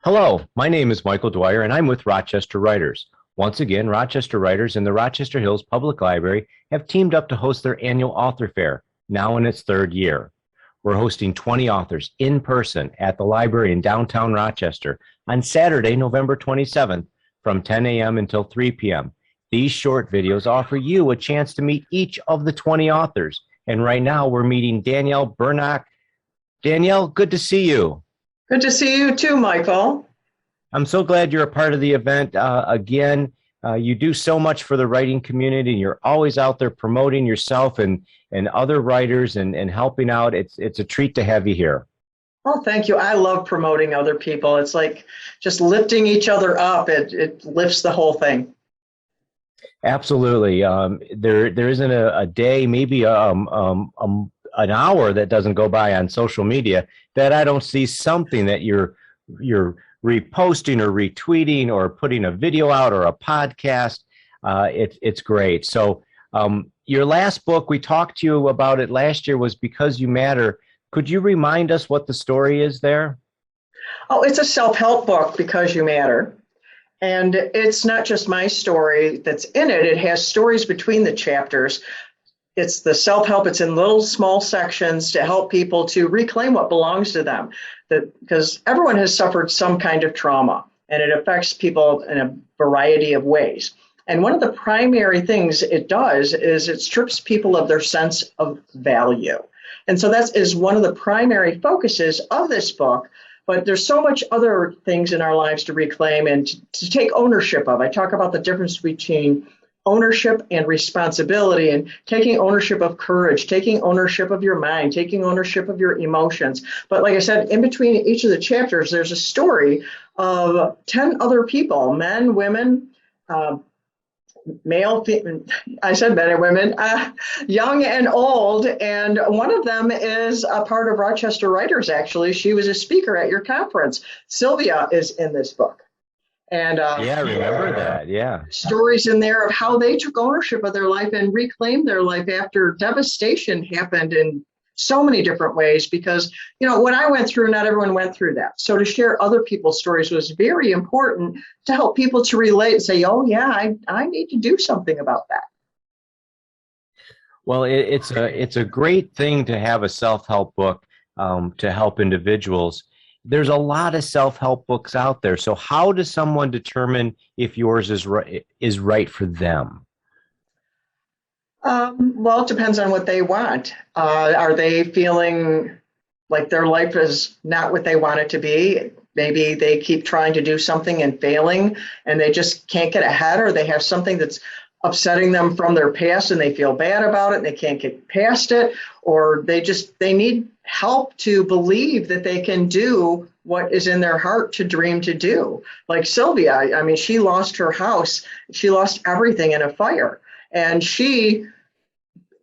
Hello, my name is Michael Dwyer, and I'm with Rochester Writers. Once again, Rochester Writers and the Rochester Hills Public Library have teamed up to host their annual author fair, now in its third year. We're hosting 20 authors in person at the library in downtown Rochester on Saturday, November 27th from 10 a.m. until 3 p.m. These short videos offer you a chance to meet each of the 20 authors. And right now we're meeting Danielle Bernock. Danielle, good to see you. Good to see you too, Michael. I'm so glad you're a part of the event. Again, you do so much for the writing community. You're always out there promoting yourself and other writers and helping out. It's a treat to have you here. Oh, thank you. I love promoting other people. It's like just lifting each other up. It lifts the whole thing. Absolutely. There isn't a day, maybe an hour that doesn't go by on social media that I don't see something that you're reposting or retweeting or putting a video out or a podcast. It's great. So your last book, we talked to you about it last year, was Because You Matter. Could you remind us what the story is there? Oh, it's a self-help book, Because You Matter. And it's not just my story that's in it. It has stories between the chapters. It's the self-help. It's in little small sections to help people to reclaim what belongs to them. Because everyone has suffered some kind of trauma, and it affects people in a variety of ways. And one of the primary things it does is it strips people of their sense of value. And so that is one of the primary focuses of this book. But there's so much other things in our lives to reclaim and to take ownership of. I talk about the difference between ownership and responsibility, and taking ownership of courage, taking ownership of your mind, taking ownership of your emotions. But like I said, in between each of the chapters, there's a story of 10 other people, men, women, male, I said men and women, young and old. And one of them is a part of Rochester Writers, actually. She was a speaker at your conference. Sylvia is in this book. And yeah, I remember that. Yeah. Stories in there of how they took ownership of their life and reclaimed their life after devastation happened in so many different ways. Because, you know, when I went through, not everyone went through that. So to share other people's stories was very important to help people to relate and say, oh, yeah, I need to do something about that. Well, it's a great thing to have a self-help book to help individuals. There's a lot of self-help books out there. So how does someone determine if yours is right for them? Well, it depends on what they want. Are they feeling like their life is not what they want it to be? Maybe they keep trying to do something and failing, and they just can't get ahead, or they have something that's upsetting them from their past and they feel bad about it and they can't get past it, or they need help to believe that they can do what is in their heart to dream to do. Like Sylvia, I mean, she lost her house. She lost everything in a fire, and she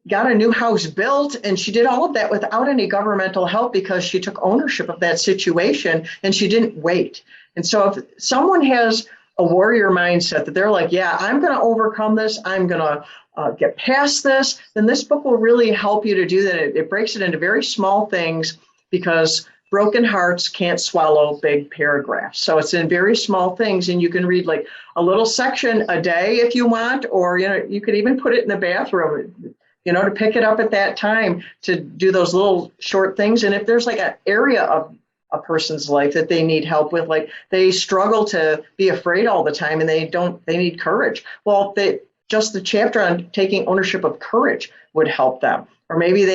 got a new house built, and she did all of that without any governmental help because she took ownership of that situation and she didn't wait. And so if someone has a warrior mindset that they're like, yeah, I'm going to overcome this, I'm going to get past this, then this book will really help you to do that. It breaks it into very small things, because broken hearts can't swallow big paragraphs. So it's in very small things, and you can read like a little section a day if you want, or you could even put it in the bathroom, to pick it up at that time to do those little short things. And if there's like an area of a person's life that they need help with, like they struggle to be afraid all the time and they need courage. Well, just the chapter on taking ownership of courage would help them. Or maybe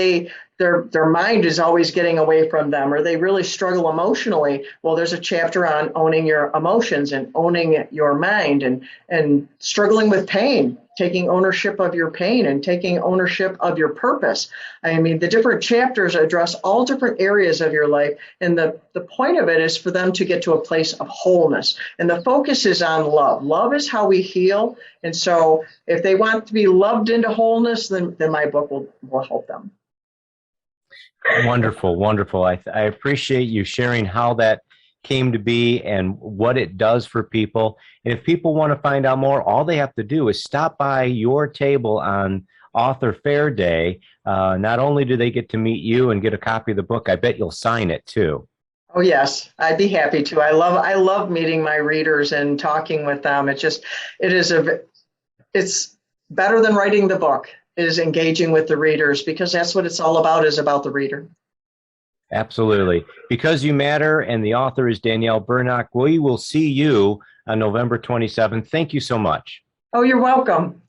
their mind is always getting away from them, or they really struggle emotionally. Well, there's a chapter on owning your emotions and owning your mind, and struggling with pain, taking ownership of your pain and taking ownership of your purpose. I mean, the different chapters address all different areas of your life. And the point of it is for them to get to a place of wholeness. And the focus is on love. Love is how we heal. And so if they want to be loved into wholeness, then my book will help them. Wonderful, wonderful. I appreciate you sharing how that came to be and what it does for people. And if people want to find out more, all they have to do is stop by your table on Author Fair Day. Not only do they get to meet you and get a copy of the book, I bet you'll sign it too. Oh, yes, I'd be happy to. I love meeting my readers and talking with them. It's better than writing the book, is engaging with the readers, because that's what it's all about, is about the reader. Absolutely. Because You Matter, and the author is Danielle Bernock. We will see you on November 27th. Thank you so much. Oh, you're welcome.